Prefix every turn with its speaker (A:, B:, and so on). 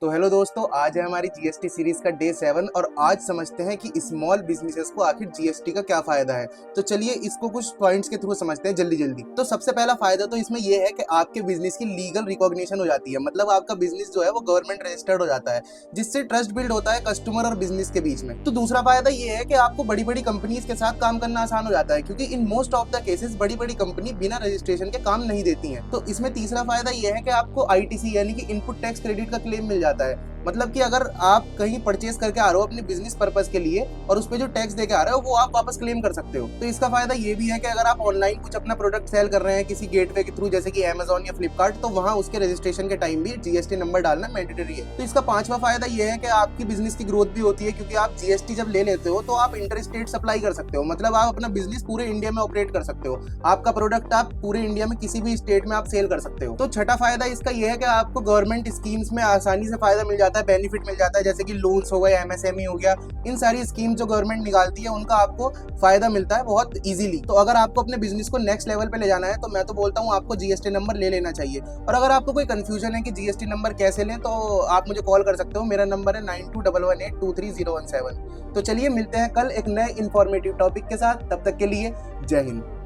A: तो हेलो दोस्तों, आज है हमारी जीएसटी सीरीज का डे 7 और आज समझते हैं कि स्मॉल बिजनेसेस को आखिर जीएसटी का क्या फायदा है। तो चलिए इसको कुछ पॉइंट्स के थ्रू समझते हैं जल्दी जल्दी। तो सबसे पहला फायदा तो इसमें यह है कि आपके बिजनेस की लीगल रिकॉग्निशन हो जाती है, मतलब आपका बिजनेस जो है वो गवर्नमेंट रजिस्टर्ड हो जाता है, जिससे ट्रस्ट बिल्ड होता है कस्टमर और बिजनेस के बीच में। तो दूसरा फायदा ये है कि आपको बड़ी बड़ी कंपनीज के साथ काम करना आसान हो जाता है, क्योंकि in most of the cases बड़ी बड़ी कंपनी बिना रजिस्ट्रेशन के काम नहीं देती है। तो इसमें तीसरा फायदा ये है कि आपको आईटीसी यानी कि इनपुट टैक्स क्रेडिट का क्लेम मिल जाता है। मतलब कि अगर आप कहीं परचेज करके आ रहे हो अपने बिजनेस पर्पस के लिए और उस पे जो टैक्स देके आ रहे हो वो आप वापस क्लेम कर सकते हो। तो इसका फायदा ये भी है कि अगर आप ऑनलाइन कुछ अपना प्रोडक्ट सेल कर रहे हैं किसी गेटवे के थ्रू, जैसे कि Amazon या फ्लिपकार्ट, तो वहां उसके रजिस्ट्रेशन के टाइम भी जीएसटी नंबर डालना मैंडेटरी है। तो इसका पांचवा फायदा ये है कि आपकी बिजनेस की ग्रोथ भी होती है, क्योंकि आप जीएसटी जब ले लेते हो तो आप इंटर स्टेट सप्लाई कर सकते हो, मतलब आप अपना बिजनेस पूरे इंडिया में ऑपरेट कर सकते हो। आपका प्रोडक्ट आप पूरे इंडिया में किसी भी स्टेट में आप सेल कर सकते हो। तो छठा फायदा इसका यह है कि आपको गवर्नमेंट स्कीम्स में आसानी से फायदा मिल जाता है, बेनिफिट मिल जाता है, जैसे कि लोन्स हो गए, एमएसएमई हो गया। इन सारी स्कीम जो गवर्नमेंट निकालती है उनका आपको फायदा मिलता है बहुत इजीली। तो अगर आपको अपने बिजनेस को नेक्स्ट लेवल पे ले जाना है तो मैं तो बोलता हूँ आपको जीएसटी नंबर ले लेना चाहिए। और अगर आपको कोई कंफ्यूजन है कि जीएसटी नंबर कैसे लें तो आप मुझे कॉल कर सकते हो। मेरा नंबर है 9211823017। तो चलिए मिलते हैं कल एक नए इंफॉर्मेटिव टॉपिक के साथ। तब तक के लिए जय हिंद।